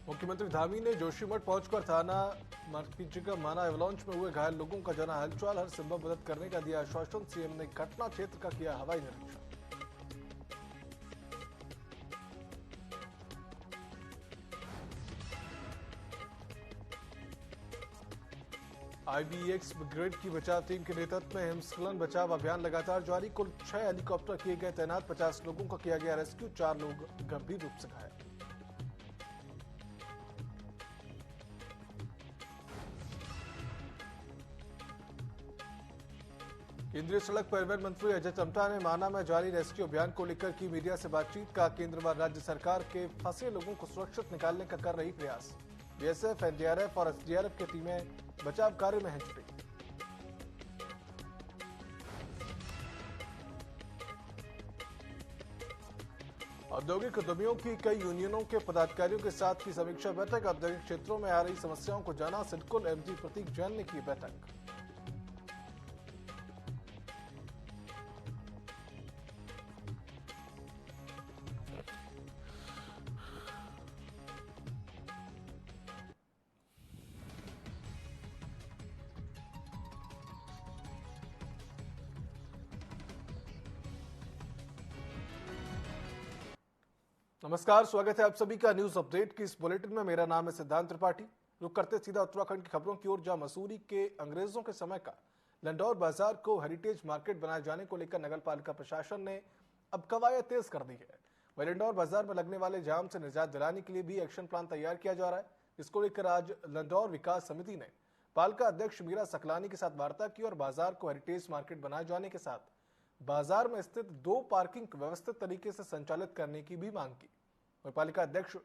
मुख्यमंत्री धामी ने जोशीमठ पहुंचकर थाना मार्किचिका माना एवलॉन्च में हुए घायल लोगों का जाना हालचाल, हर संभव मदद करने का दिया आश्वासन। सीएम ने घटना क्षेत्र का किया हवाई निरीक्षण। IBX ब्रिगेड की बचाव टीम के नेतृत्व में हिमस्खलन बचाव अभियान लगातार जारी। कुल 6 हेलीकॉप्टर किए गए तैनात, 50 लोगों का किया गया रेस्क्यू, 4 लोग गंभीर रूप से घायल। केंद्रीय सड़क परिवहन मंत्री अजय टम्टा ने माना में जारी रेस्क्यू अभियान को लेकर की मीडिया से बातचीत का। केंद्र व राज्य सरकार के फंसे लोगों को सुरक्षित निकालने का कर रही प्रयास। बीएसएफ, एनडीआरएफ और एसडीआरएफ की टीमें बचाव कार्य में हैं जुटी। औद्योगिक उद्यमियों की कई यूनियनों के पदाधिकारियों के साथ की समीक्षा बैठक। औद्योगिक क्षेत्रों में आ रही समस्याओं को जाना। सिडकुल एमडी प्रतीक जैन ने की बैठक। नमस्कार, स्वागत है आप सभी का न्यूज अपडेट की इस बुलेटिन में। मेरा नाम है सिद्धांत त्रिपाठी। रुक करते सीधा उत्तराखंड की खबरों की ओर, जहां मसूरी के अंग्रेजों के समय का लंडौर बाजार को हेरिटेज मार्केट बनाए जाने को लेकर नगर पालिका प्रशासन ने अब कवायद तेज कर दी है। वहीं लंडौर बाजार में लगने वाले जाम से निजात दिलाने के लिए भी एक्शन प्लान तैयार किया जा रहा है। इसको लेकर आज लंडौर विकास समिति ने पालिका अध्यक्ष मीरा सकलानी के साथ वार्ता की और बाजार को हेरिटेज मार्केट बनाए जाने के साथ बाजार में स्थित 2 पार्किंग व्यवस्थित तरीके से संचालित करने की भी मांग की। वहीं पालिका अध्यक्ष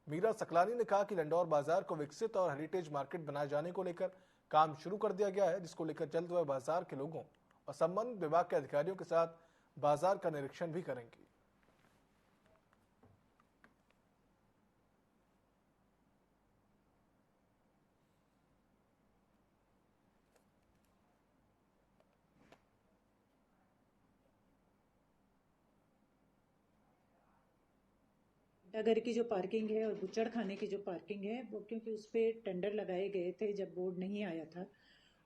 मीरा सकलानी ने कहा कि लंडौर बाजार को विकसित और हेरिटेज मार्केट बनाए जाने को लेकर काम शुरू कर दिया गया है, जिसको लेकर जल्द वह बाजार के लोगों और संबंधित विभाग के अधिकारियों के साथ बाजार का निरीक्षण भी करेंगे। घर की जो पार्किंग है और बुच्चड़ खाने की जो पार्किंग है वो, क्योंकि उस पर टेंडर लगाए गए थे जब बोर्ड नहीं आया था,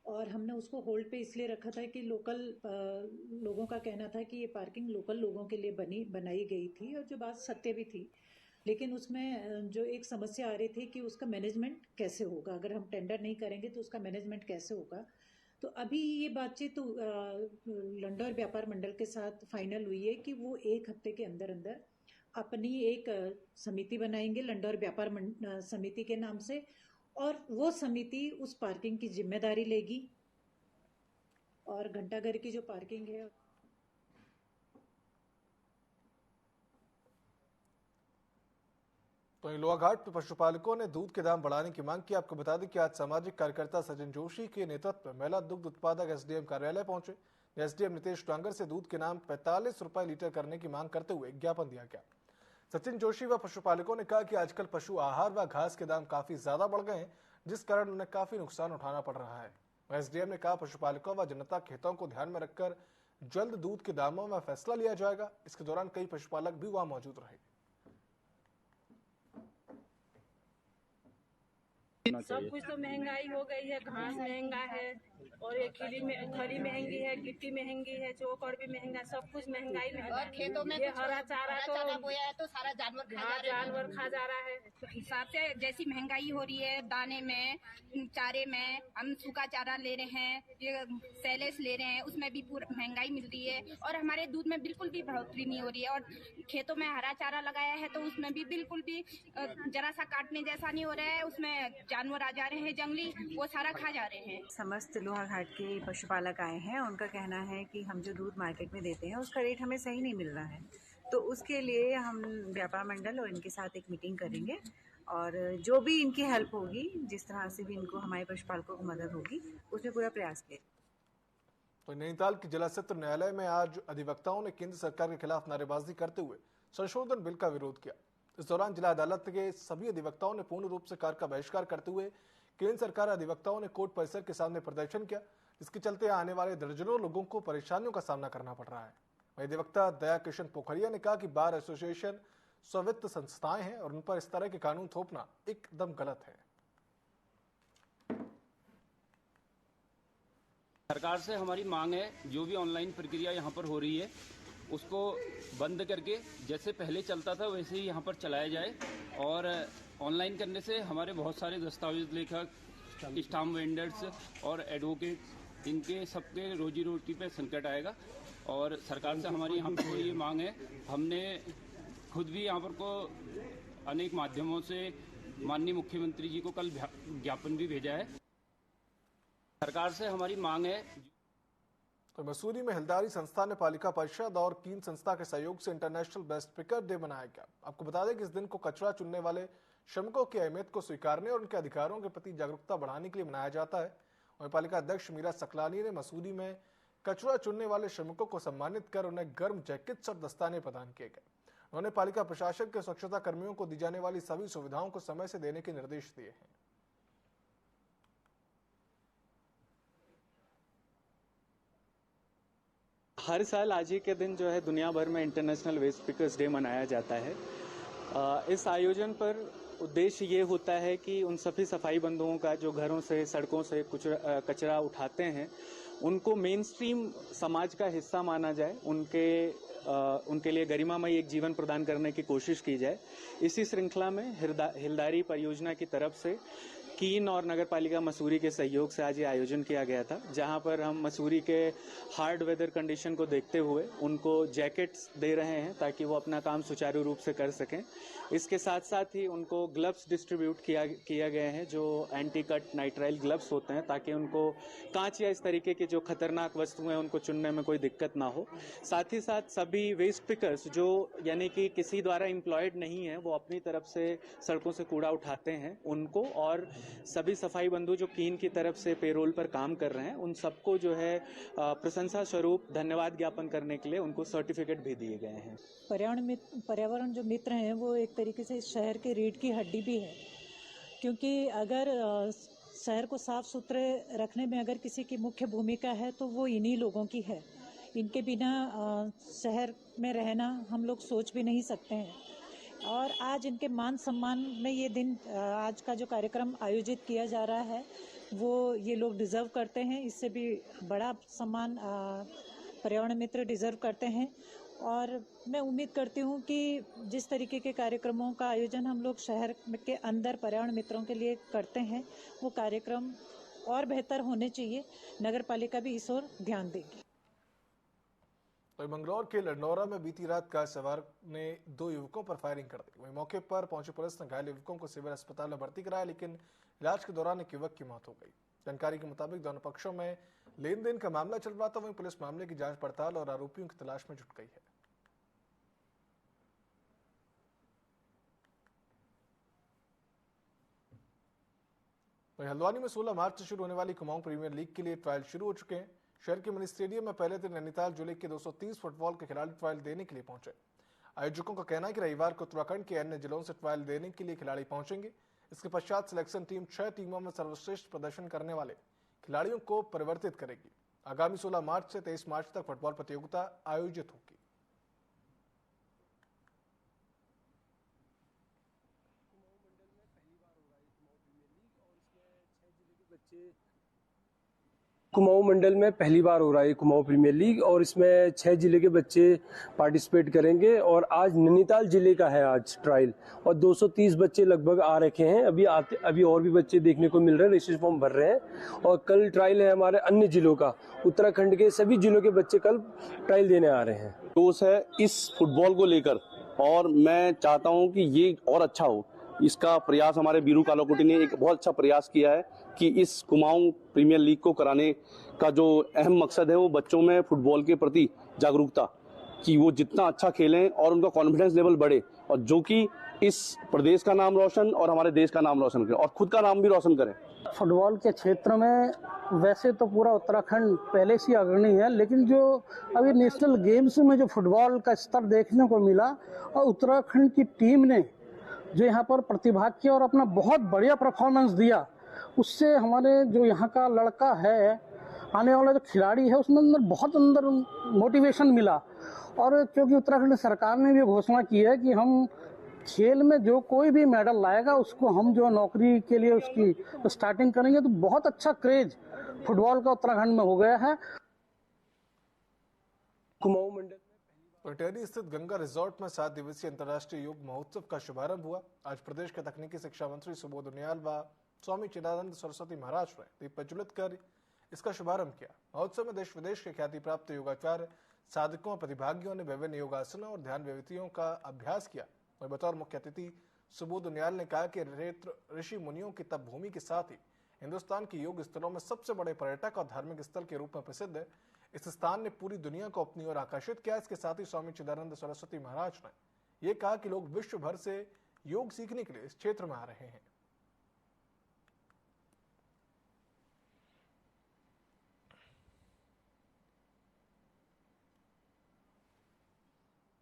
और हमने उसको होल्ड पे इसलिए रखा था कि लोकल लोगों का कहना था कि ये पार्किंग लोकल लोगों के लिए बनाई गई थी, और जो बात सत्य भी थी। लेकिन उसमें जो एक समस्या आ रही थी कि उसका मैनेजमेंट कैसे होगा, अगर हम टेंडर नहीं करेंगे तो उसका मैनेजमेंट कैसे होगा। तो अभी ये बातचीत तो लंडौर व्यापार मंडल के साथ फाइनल हुई है कि वो 1 हफ्ते के अंदर अंदर अपनी एक समिति बनाएंगे लंडौर व्यापार समिति के नाम से, और वो समिति उस पार्किंग की जिम्मेदारी लेगी। और घंटाघर की जो पार्किंग है, तो लोहाघाट में पशुपालकों ने दूध के दाम बढ़ाने की मांग की। आपको बता दें कि आज सामाजिक कार्यकर्ता सचिन जोशी के नेतृत्व में महिला दुग्ध उत्पादक एसडीएम कार्यालय पहुंचे। एसडीएम नितेश डांगर से दूध के नाम 45 रुपए लीटर करने की मांग करते हुए ज्ञापन दिया गया। सचिन जोशी व पशुपालकों ने कहा कि आजकल पशु आहार व घास के दाम काफी ज्यादा बढ़ गए हैं, जिस कारण उन्हें काफी नुकसान उठाना पड़ रहा है। एसडीएम ने कहा पशुपालकों व जनता के हितों को ध्यान में रखकर जल्द दूध के दामों में फैसला लिया जाएगा। इसके दौरान कई पशुपालक भी वहां मौजूद रहे। सब कुछ तो महंगाई हो गई है, घास महंगा है और ये खरी महंगी है, गिट्टी महंगी है, चोकर भी महंगा, सब कुछ महंगाई में है। खेतों में ये हरा चारा बोया है तो सारा जानवर खा जा रहा है। हिसाब से जैसी महंगाई हो रही है, दाने में, चारे में, हम सूखा चारा ले रहे हैं, ये सैलेस ले रहे हैं, उसमें भी पूरा महंगाई मिल रही है। और हमारे दूध में बिल्कुल भी बढ़ोतरी नहीं हो रही है। और खेतों में हरा चारा लगाया है तो उसमें भी बिल्कुल भी जरा सा काटने जैसा नहीं हो रहा है, उसमें जानवर आ जा रहे हैं जंगली, वो सारा खा जा रहे हैं। समस्त लोहाघाट के पशुपालक आए हैं, उनका कहना है कि हम जो दूध मार्केट में देते हैं उसका रेट हमें सही नहीं मिल रहा है। तो उसके लिए हम व्यापार मंडल और इनके साथ एक मीटिंग करेंगे, और जो भी इनकी हेल्प होगी, जिस तरह से भी इनको हमारे पशुपालकों को मदद होगी, उसमें पूरा प्रयास किया। तो नैनीताल के जिला सत्र न्यायालय में आज अधिवक्ताओं ने केंद्र सरकार के खिलाफ नारेबाजी करते हुए संशोधन बिल का विरोध किया। इस दौरान जिला अदालत के सभी अधिवक्ताओं ने पूर्ण रूप से कार्य का बहिष्कार करते हुए केंद्र सरकार अधिवक्ताओं ने कोर्ट परिसर के सामने प्रदर्शन किया, जिसके चलते आने वाले दर्जनों लोगों को परेशानियों का सामना करना पड़ रहा है। वहीं अधिवक्ता दया किशन पोखरिया ने कहा कि बार एसोसिएशन स्वायत्त संस्थाएं हैं और उन पर इस तरह के कानून थोपना एकदम गलत है। सरकार से हमारी मांग है, जो भी ऑनलाइन प्रक्रिया यहाँ पर हो रही है उसको बंद करके जैसे पहले चलता था वैसे ही यहाँ पर चलाया जाए। और ऑनलाइन करने से हमारे बहुत सारे दस्तावेज लेखक, स्टाम्प वेंडर्स और एडवोकेट, इनके सबके रोजी रोटी पे संकट आएगा। और सरकार से हमारी यहाँ पर ये मांग है, हमने खुद भी यहाँ पर को अनेक माध्यमों से माननीय मुख्यमंत्री जी को कल ज्ञापन भी भेजा है। सरकार से हमारी मांग है। तो मसूरी में हिलदारी संस्था ने पालिका परिषद और कीन संस्था के सहयोग से इंटरनेशनल बेस्ट पिकर डे मनाया गया। आपको बता दें कि इस दिन को कचरा चुनने वाले श्रमिकों की अहमियत को स्वीकारने और उनके अधिकारों के प्रति जागरूकता बढ़ाने के लिए मनाया जाता है। वहीं पालिका अध्यक्ष मीरा सकलानी ने मसूरी में कचरा चुनने वाले श्रमिकों को सम्मानित कर उन्हें गर्म जैकेट्स और दस्ताने प्रदान किए गए। उन्होंने पालिका प्रशासन के स्वच्छता कर्मियों को दी जाने वाली सभी सुविधाओं को समय से देने के निर्देश दिए हैं। हर साल आज ही के दिन जो है दुनिया भर में इंटरनेशनल वेस्ट पिकर्स डे मनाया जाता है। इस आयोजन पर उद्देश्य ये होता है कि उन सभी सफाई बंधुओं का जो घरों से, सड़कों से कुछ कचरा उठाते हैं, उनको मेन स्ट्रीम समाज का हिस्सा माना जाए, उनके लिए गरिमामय एक जीवन प्रदान करने की कोशिश की जाए। इसी श्रृंखला में हिलदारी परियोजना की तरफ से कीन और नगरपालिका मसूरी के सहयोग से आज ये आयोजन किया गया था, जहां पर हम मसूरी के हार्ड वेदर कंडीशन को देखते हुए उनको जैकेट्स दे रहे हैं ताकि वो अपना काम सुचारू रूप से कर सकें। इसके साथ साथ ही उनको ग्लव्स डिस्ट्रीब्यूट किया गए हैं जो एंटी कट नाइट्राइल ग्लव्स होते हैं, ताकि उनको कांच या इस तरीके की जो खतरनाक वस्तुएं उनको चुनने में कोई दिक्कत ना हो। साथ ही साथ सभी वेस्ट पिकर्स जो यानी कि किसी द्वारा एम्प्लॉयड नहीं है, वो अपनी तरफ से सड़कों से कूड़ा उठाते हैं, उनको और सभी सफाई बंधु जो कीन की तरफ से पेरोल पर काम कर रहे हैं, उन सबको जो है प्रशंसा स्वरूप धन्यवाद ज्ञापन करने के लिए उनको सर्टिफिकेट भी दिए गए हैं। पर्यावरण जो मित्र हैं वो एक तरीके से इस शहर के रीढ़ की हड्डी भी है, क्योंकि अगर शहर को साफ सुथरे रखने में अगर किसी की मुख्य भूमिका है तो वो इन्हीं लोगों की है। इनके बिना शहर में रहना हम लोग सोच भी नहीं सकते हैं। और आज इनके मान सम्मान में ये दिन, आज का जो कार्यक्रम आयोजित किया जा रहा है वो ये लोग डिज़र्व करते हैं। इससे भी बड़ा सम्मान पर्यावरण मित्र डिज़र्व करते हैं। और मैं उम्मीद करती हूँ कि जिस तरीके के कार्यक्रमों का आयोजन हम लोग शहर के अंदर पर्यावरण मित्रों के लिए करते हैं, वो कार्यक्रम और बेहतर होने चाहिए। नगर पालिका भी इस ओर ध्यान देगी। तो मंगलौर के लडनौरा में बीती रात कार सवार ने 2 युवकों पर फायरिंग कर दी। वहीं मौके पर पहुंची पुलिस ने घायल युवकों को सिविल अस्पताल में भर्ती कराया, लेकिन इलाज के दौरान एक युवक की मौत हो गई। जानकारी के मुताबिक दोनों पक्षों में लेन देन का मामला चल रहा था। वहीं पुलिस मामले की जांच पड़ताल और आरोपियों की तलाश में जुट गई है। वहीं हल्द्वानी में 16 मार्च से शुरू होने वाली कुमाऊं प्रीमियर लीग के लिए ट्रायल शुरू हो चुके हैं। शहर के मिनी स्टेडियम में पहले दिन नैनीताल जिले के 230 फुटबॉल के खिलाड़ी ट्रायल देने के लिए पहुंचे। आयोजकों का कहना है कि रविवार को उत्तराखंड के अन्य जिलों से ट्रायल देने के लिए खिलाड़ी पहुंचेंगे। इसके पश्चात सिलेक्शन टीम 6 टीमों में सर्वश्रेष्ठ प्रदर्शन करने वाले खिलाड़ियों को परिवर्तित करेगी। आगामी 16 मार्च से 23 मार्च तक फुटबॉल प्रतियोगिता आयोजित होगी। कुमाऊं मंडल में पहली बार हो रहा है कुमाऊं प्रीमियर लीग और इसमें 6 जिले के बच्चे पार्टिसिपेट करेंगे। और आज नैनीताल जिले का है आज ट्रायल और 230 बच्चे लगभग आ रखे हैं। अभी और भी बच्चे देखने को मिल रहे हैं, रजिस्ट्रेशन फॉर्म भर रहे हैं। और कल ट्रायल है हमारे अन्य जिलों का, उत्तराखंड के सभी जिलों के बच्चे कल ट्रायल देने आ रहे हैं। जोश है इस फुटबॉल को लेकर और मैं चाहता हूँ कि ये और अच्छा हो। इसका प्रयास हमारे बीरू कालाकोटी ने एक बहुत अच्छा प्रयास किया है कि इस कुमाऊं प्रीमियर लीग को कराने का जो अहम मकसद है वो बच्चों में फुटबॉल के प्रति जागरूकता, कि वो जितना अच्छा खेलें और उनका कॉन्फिडेंस लेवल बढ़े और जो कि इस प्रदेश का नाम रोशन और हमारे देश का नाम रोशन करें और खुद का नाम भी रोशन करें। फुटबॉल के क्षेत्र में वैसे तो पूरा उत्तराखंड पहले से अग्रणी है, लेकिन जो अभी नेशनल गेम्स में जो फुटबॉल का स्तर देखने को मिला और उत्तराखंड की टीम ने जो यहाँ पर प्रतिभाग किया और अपना बहुत बढ़िया परफॉर्मेंस दिया, उससे हमारे जो यहाँ का लड़का है आने वाला जो खिलाड़ी है उसमें अंदर बहुत अंदर मोटिवेशन मिला। और क्योंकि उत्तराखंड सरकार ने भी घोषणा की है कि हम खेल में जो कोई भी मेडल लाएगा उसको हम जो नौकरी के लिए उसकी स्टार्टिंग करेंगे, तो बहुत अच्छा क्रेज फुटबॉल का उत्तराखंड में हो गया है। कुमाऊं मंडल टेहरी स्थित गंगा रिजॉर्ट में 7 दिवसीय अंतर्राष्ट्रीय योग महोत्सव का शुभारंभ हुआ। आज प्रदेश के तकनीकी शिक्षा मंत्री सुबोध उनियाल व स्वामी चिदानंद सरस्वती महाराज ने दीप प्रज्वलित कर इसका शुभारंभ किया। महोत्सव में देश विदेश के ख्याति प्राप्त योगाचार्य, साधकों और प्रतिभागियों ने विभिन्न योगासनों और ध्यान विधियों का अभ्यास किया। वहीं बतौर मुख्य अतिथि सुबोध उनियाल ने कहा कि ऋषि मुनियों की तप भूमि के साथ ही हिंदुस्तान के योग स्थलों में सबसे बड़े पर्यटक और धार्मिक स्थल के रूप में प्रसिद्ध है। इस स्थान ने पूरी दुनिया को अपनी ओर आकर्षित किया। इसके साथ ही स्वामी चिदानंद सरस्वती महाराज ने यह कहा कि लोग विश्व भर से योग सीखने के लिए इस क्षेत्र में आ रहे हैं।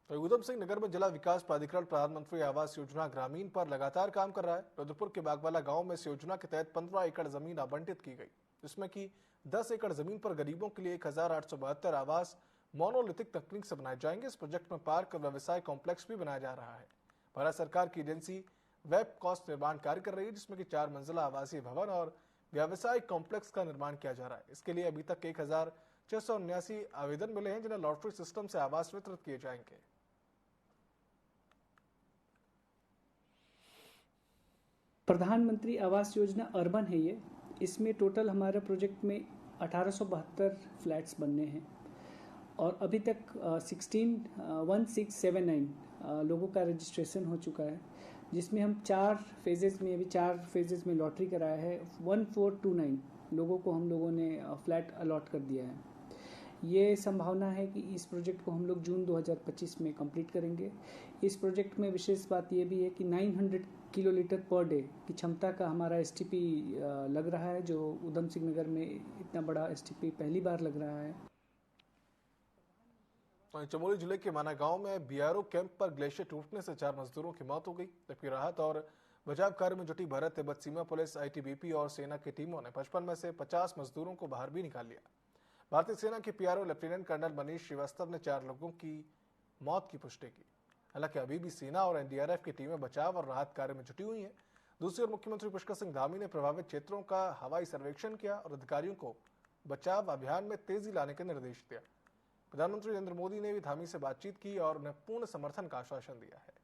तो उधम सिंह नगर में जिला विकास प्राधिकरण प्रधानमंत्री आवास योजना ग्रामीण पर लगातार काम कर रहा है। रुद्रपुर के बागवाला गांव में इस योजना के तहत 15 एकड़ जमीन आवंटित की गई, जिसमें कि 10 एकड़ जमीन पर गरीबों के लिए 1872 आवास मोनोलिथिक तकनीक से बनाए जाएंगे। इस प्रोजेक्ट में पार्क और व्यवसाय कॉम्प्लेक्स भी बनाया जा रहा है। भारत सरकार की एजेंसी वेब कॉस्ट निर्माण कार्य कर रही है, जिसमें कि 4 मंजिला आवासीय भवन और व्यवसाय कॉम्प्लेक्स का निर्माण किया जा रहा है। इसके लिए अभी तक 1679 आवेदन मिले हैं, जिन्हें लॉटरी सिस्टम से आवास वितरित किए जाएंगे। प्रधानमंत्री आवास योजना अर्बन है ये। इसमें टोटल हमारे प्रोजेक्ट में 1872 फ्लैट्स बनने हैं और अभी तक 1679 लोगों का रजिस्ट्रेशन हो चुका है, जिसमें हम 4 फेजेस में लॉटरी कराया है। 1429 लोगों को हम लोगों ने फ्लैट अलॉट कर दिया है। ये संभावना है कि इस प्रोजेक्ट को हम लोग जून 2025 में कंप्लीट करेंगे। इस प्रोजेक्ट में विशेष बात ये भी है कि 900 किलोलीटर पर डे की क्षमता का हमारा एसटीपी लग रहा है, जो उधम सिंह नगर में इतना बड़ा एसटीपी पहली बार लग रहा है। चमोली जिले के माना गांव में बीआरओ कैंप पर ग्लेशियर टूटने से 4 मजदूरों की मौत हो गई, जबकि राहत और बचाव कार्य में जुटी भारत तिब्बत सीमा पुलिस, आईटीबीपी और सेना की टीमों ने 55 में से 50 मजदूरों को बाहर भी निकाल लिया। भारतीय सेना के PRO lieutenant colonel Manish Srivastava ने 4 लोगों की मौत की पुष्टि की। हालांकि अभी भी सेना और एनडीआरएफ की टीमें बचाव और राहत कार्य में जुटी हुई हैं। दूसरी ओर मुख्यमंत्री पुष्कर सिंह धामी ने प्रभावित क्षेत्रों का हवाई सर्वेक्षण किया और अधिकारियों को बचाव अभियान में तेजी लाने के निर्देश दिया। प्रधानमंत्री नरेंद्र मोदी ने भी धामी से बातचीत की और उन्हें पूर्ण समर्थन का आश्वासन दिया है।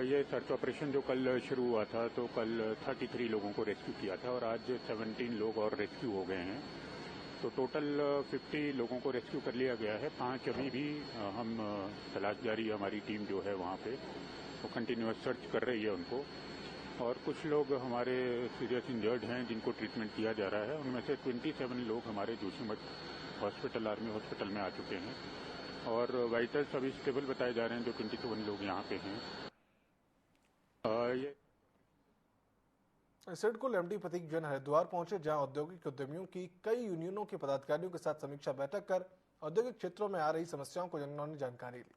ये सर्च ऑपरेशन जो कल शुरू हुआ था, तो कल 33 लोगों को रेस्क्यू किया था और आज 17 लोग और रेस्क्यू हो गए हैं। तो टोटल 50 लोगों को रेस्क्यू कर लिया गया है। 5 अभी भी हम तलाश जारी, हमारी टीम जो है वहाँ पे वो कंटिन्यूअस सर्च कर रही है उनको। और कुछ लोग हमारे सीरियस इंजर्ड हैं जिनको ट्रीटमेंट किया जा रहा है। उनमें से 27 लोग हमारे जोशीमठ हॉस्पिटल, आर्मी हॉस्पिटल में आ चुके हैं और वाइटल्स अभी स्टेबल बताए जा रहे हैं, जो 27 लोग यहाँ पे हैं। सिडको एमडी प्रतीक जैन हरिद्वार पहुंचे, जहां औद्योगिक उद्यमियों की कई यूनियनों के पदाधिकारियों के साथ समीक्षा बैठक कर औद्योगिक क्षेत्रों में आ रही समस्याओं को उन्होंने जानकारी ली।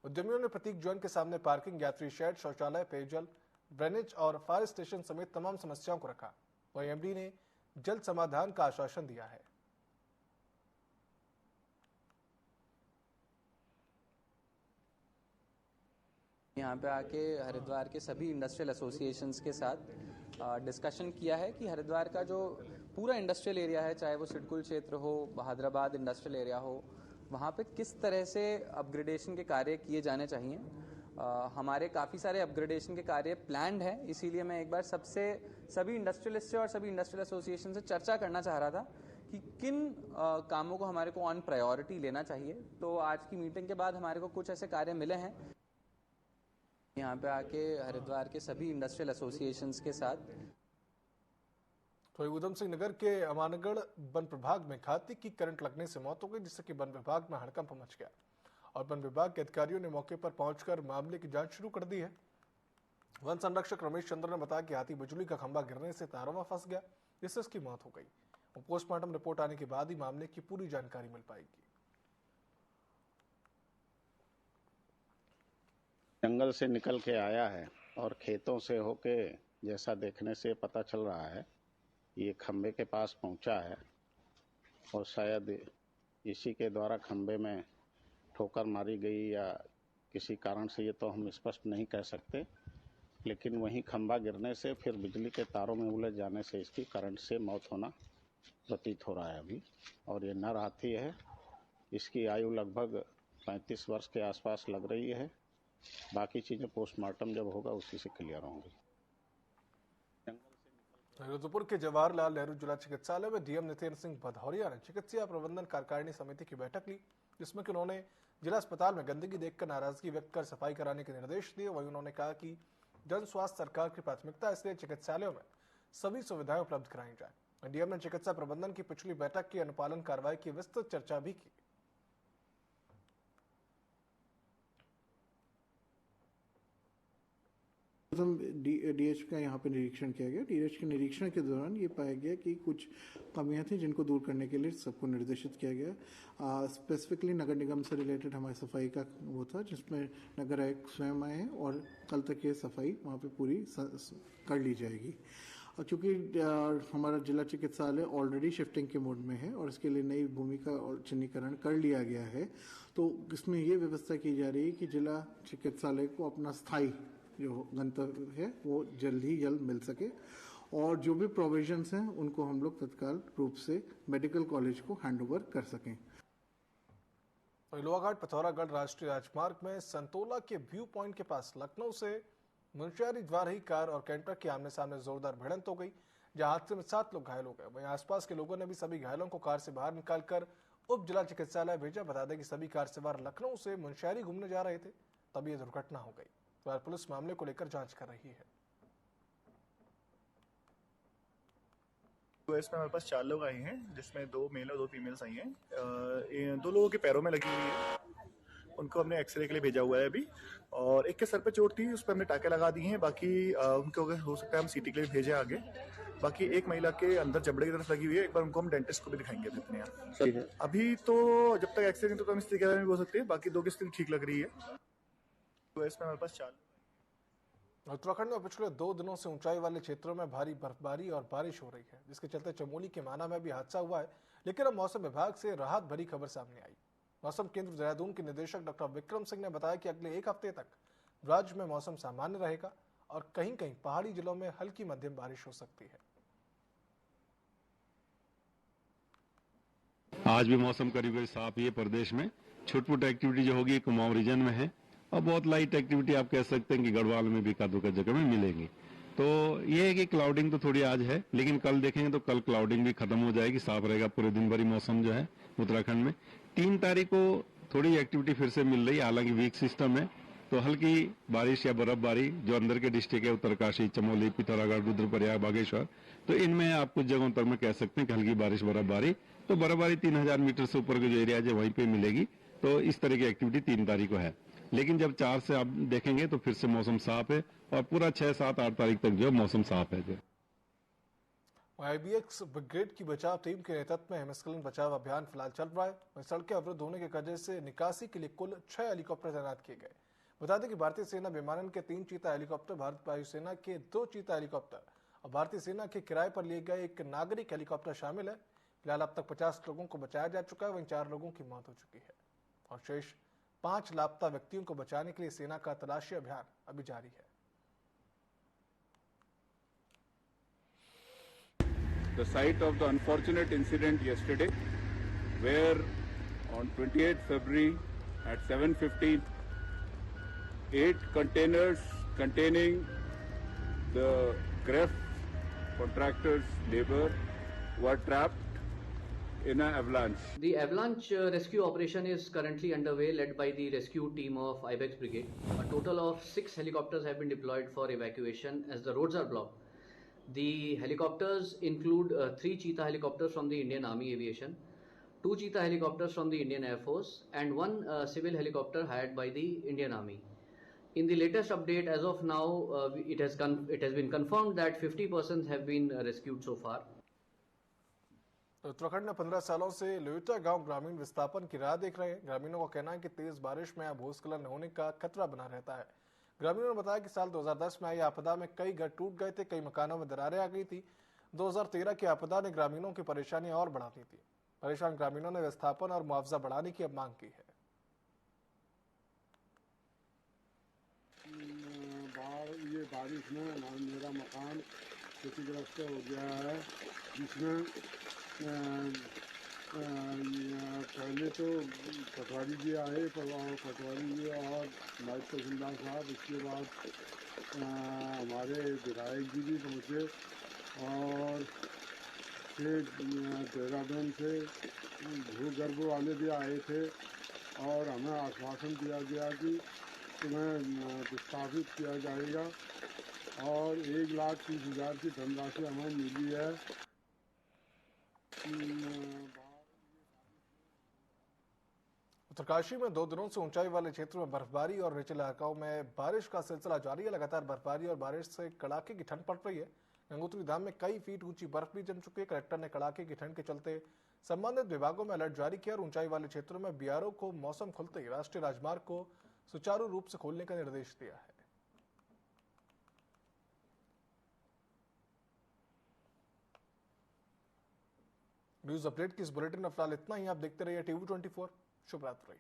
उद्यमियों ने प्रतीक जैन के सामने पार्किंग, यात्री शेड, शौचालय, पेयजल, ड्रेनेज और फायर स्टेशन समेत तमाम समस्याओं को रखा। वहीं एमडी ने जल्द समाधान का आश्वासन दिया है। यहाँ पे आके हरिद्वार के सभी इंडस्ट्रियल एसोसिएशंस के साथ डिस्कशन किया है कि हरिद्वार का जो पूरा इंडस्ट्रियल एरिया है, चाहे वो सिडकुल क्षेत्र हो, हैदराबाद इंडस्ट्रियल एरिया हो, वहाँ पे किस तरह से अपग्रेडेशन के कार्य किए जाने चाहिए। हमारे काफ़ी सारे अपग्रेडेशन के कार्य प्लान्ड है, इसीलिए मैं एक बार सभी इंडस्ट्रियलिस्ट से और सभी इंडस्ट्रियल एसोसिएशन से चर्चा करना चाह रहा था कि किन कामों को हमारे को ऑन प्रायोरिटी लेना चाहिए। तो आज की मीटिंग के बाद हमारे को कुछ ऐसे कार्य मिले हैं। यहाँ पे आके हरिद्वार के सभी इंडस्ट्रियल एसोसिएशंस के साथ तो उधम सिंह नगर के अमानगढ़ वन प्रभाग में घाती की करंट लगने से मौत हो गई, जिससे कि वन विभाग में हड़कंप मच गया और वन विभाग के अधिकारियों ने मौके पर पहुंचकर मामले की जांच शुरू कर दी है। वन संरक्षक रमेश चंद्र ने बताया कि हाथी बिजली का खंभा गिरने से तारों में फंस गया, जिससे उसकी मौत हो गई। पोस्टमार्टम रिपोर्ट आने के बाद ही मामले की पूरी जानकारी मिल पाएगी। जंगल से निकल के आया है और खेतों से होके जैसा देखने से पता चल रहा है ये खंबे के पास पहुंचा है और शायद इसी के द्वारा खंबे में ठोकर मारी गई या किसी कारण से, ये तो हम स्पष्ट नहीं कह सकते, लेकिन वहीं खंबा गिरने से फिर बिजली के तारों में उलझ जाने से इसकी करंट से मौत होना प्रतीत हो रहा है अभी। और ये नर हाथी है, इसकी आयु लगभग 35 वर्ष के आसपास लग रही है। बाकी चीजें पोस्टमार्टम जब होगा उसी से क्लियर होंगी। रुद्रपुर के जवाहरलाल नेहरू जिला चिकित्सालय में डीएम नितिन सिंह भदौरिया ने चिकित्सा प्रबंधन कार्यकारिणी समिति की बैठक ली, जिसमें कि उन्होंने जिला अस्पताल में गंदगी देखकर नाराजगी व्यक्त कर सफाई कराने के निर्देश दिए। वहीं उन्होंने कहा कि जन स्वास्थ्य सरकार की प्राथमिकता, इसलिए चिकित्सालयों में सभी सुविधाएं उपलब्ध कराई जाए। डीएम ने चिकित्सा प्रबंधन की पिछली बैठक की अनुपालन कार्रवाई की विस्तृत चर्चा भी की। डीएच का यहाँ पे निरीक्षण किया गया। डीएच के निरीक्षण के दौरान ये पाया गया कि कुछ कमियां थी जिनको दूर करने के लिए सबको निर्देशित किया गया। स्पेसिफिकली नगर निगम से रिलेटेड हमारी सफाई का वो था, जिसमें नगर आयुक्त स्वयं आए हैं और कल तक ये सफाई वहाँ पे पूरी कर ली जाएगी। और चूँकि हमारा जिला चिकित्सालय ऑलरेडी शिफ्टिंग के मोड में है और इसके लिए नई भूमि का चिन्हीकरण कर लिया गया है, तो इसमें ये व्यवस्था की जा रही है कि जिला चिकित्सालय को अपना स्थायी जो गंतव्य है वो जल्द ही जल्द मिल सके और जो भी प्रोविजंस हैं उनको हम लोग तत्काल रूप से मेडिकल कॉलेज को हैंडओवर कर सकें। लोहाघाट पिथौरागढ़ राष्ट्रीय राजमार्ग में संतोला के व्यू पॉइंट के पास लखनऊ से मुंशियारी जा रही कार और कैंटर की आमने सामने जोरदार भिड़ंत हो गई, जहां हादसे में 7 लोग घायल हो गए। वहीं आसपास के लोगों ने भी सभी घायलों को कार से बाहर निकालकर उप जिला चिकित्सालय भेजा। बता दें कि सभी कार सवार लखनऊ से मुंशियारी घूमने जा रहे थे, तब यह दुर्घटना हो गई। पुलिस मामले को लेकर जांच कर रही है। इसमें हमारे पास 4 लोग आए हैं, जिसमें 2 मेल और 2 फीमेल्स आई हैं। 2 लोगों के पैरों में लगी हुई है, उनको हमने एक्सरे के लिए भेजा हुआ है अभी, और एक के सर पे चोट थी, उस पर हमने टाके लगा दिए हैं। बाकी उनको अगर हो सकता है हम सीटी के लिए भेजें आगे। बाकी एक महिला के अंदर जबड़े की तरफ लगी हुई है, एक बार उनको हम डेंटिस्ट को भी दिखाएंगे अपने यहाँ। अभी तो जब तक एक्सरे नहीं तो हम स्थिति के बारे में हो सकते हैं, बाकी 2 की स्थिति ठीक लग रही है। इसमें हमारे पास 4। उत्तराखंड में पिछले 2 दिनों से ऊंचाई वाले क्षेत्रों में भारी बर्फबारी और बारिश हो रही है, जिसके चलते चमोली के माना में भी हादसा हुआ है। लेकिन अब मौसम विभाग से राहत भरी खबर सामने आई। मौसम केंद्र देहरादून के निदेशक डॉक्टर विक्रम सिंह ने बताया कि अगले 1 हफ्ते तक राज्य में मौसम सामान्य रहेगा और कहीं कहीं पहाड़ी जिलों में हल्की मध्यम बारिश हो सकती है। आज भी मौसम करीब करीब साफ ही है। प्रदेश में छुटपुट एक्टिविटी जो होगी कुमाऊं रीजन में है और बहुत लाइट एक्टिविटी आप कह सकते हैं कि गढ़वाल में भी कादोका जगह में मिलेगी। तो ये है कि क्लाउडिंग तो थोड़ी आज है, लेकिन कल देखेंगे तो कल क्लाउडिंग भी खत्म हो जाएगी, साफ रहेगा पूरे दिन भरी मौसम जो है उत्तराखंड में। 3 तारीख को थोड़ी एक्टिविटी फिर से मिल रही है, हालांकि वीक सिस्टम है, तो हल्की बारिश या बर्फबारी जो अंदर के डिस्ट्रिक्ट है उत्तरकाशी, चमोली, पिथौरागढ़, रुद्रप्रयाग, बागेश्वर, तो इनमें आप कुछ जगहों तक में कह सकते हैं कि हल्की बारिश बर्फबारी। तो बर्फबारी 3000 मीटर से ऊपर के जो एरिया है वहीं पे मिलेगी। तो इस तरह की एक्टिविटी 3 तारीख को है, लेकिन जब 4 से आप देखेंगे तो फिर से मौसम साफ है और पूरा 6, 7, 8 तारीख तक जो मौसम साफ है। जो IBX ब्रिगेड की बचाव टीम के नेतृत्व में हिमस्खलन बचाव अभियान फिलहाल चल रहा है। वहीं सड़कें अवरुद्ध होने के वजह से निकासी के लिए कुल 6 हेलीकॉप्टर तैनात किए गए। बता दें कि भारतीय सेना विमानन के 3 चीता हेलीकॉप्टर, भारतीय वायुसेना के 2 चीता हेलीकॉप्टर और भारतीय सेना के किराए पर लिए गए एक नागरिक हेलीकॉप्टर शामिल है। फिलहाल अब तक 50 लोगों को बचाया जा चुका है, वहीं 4 लोगों की मौत हो चुकी है और शेष 5 लापता व्यक्तियों को बचाने के लिए सेना का तलाशी अभियान अभी जारी है। The site of the unfortunate incident yesterday, where on 28th February at 7:15, 8 containers containing the GREF contractors' labor were trapped in an avalanche. The avalanche rescue operation is currently underway, led by the rescue team of IBEX Brigade. A total of 6 helicopters have been deployed for evacuation as the roads are blocked. The helicopters include 3 Cheetah helicopters from the Indian Army Aviation, 2 Cheetah helicopters from the Indian Air Force, and 1 civil helicopter hired by the Indian Army. In the latest update, as of now, it has been confirmed that 50 persons have been rescued so far. Uttarakhand में 15 सालों से लोईटा गांव ग्रामीण विस्थापन की राह देख रहे हैं। ग्रामीणों का कहना है कि तेज बारिश में भूस्खलन होने का खतरा बना रहता है। ग्रामीणों ने बताया कि साल 2010 में आई आपदा में कई घर टूट गए थे, कई मकानों में दरारें आ गई थी। 2013 की आपदा ने ग्रामीणों की परेशानियां और बढ़ा दी थी। परेशान ग्रामीणों ने विस्थापन और मुआवजा बढ़ाने की अब मांग की है। ये बारिश में मेरा मकान क्षतिग्रस्त हो गया है, जिसमें पहले तो पटवारी जी आए, पटवारी जी और नायब तहसीलदार साहब, इसके बाद हमारे विधायक जी भी पहुँचे और फिर देहरादून से भूगर्भ वाले भी आए थे और हमें आश्वासन दिया गया कि तुम्हें विस्थापित किया जाएगा और 1,30,000 की धनराशि हमें मिली है। उत्तरकाशी में 2 दिनों से ऊंचाई वाले क्षेत्रों में बर्फबारी और निचले इलाकों में बारिश का सिलसिला जारी है। लगातार बर्फबारी और बारिश से कड़ाके की ठंड पड़ रही है। गंगोत्री धाम में कई फीट ऊंची बर्फ भी जम चुकी है। कलेक्टर ने कड़ाके की ठंड के चलते संबंधित विभागों में अलर्ट जारी किया और ऊंचाई वाले क्षेत्रों में बीआरओ को मौसम खुलते ही राष्ट्रीय राजमार्ग को सुचारू रूप से खोलने का निर्देश दिया है। न्यूज अपडेट की इस बुलेटिन में फिलहाल इतना ही। आप देखते रहिए TV24। शुभ रात्रि।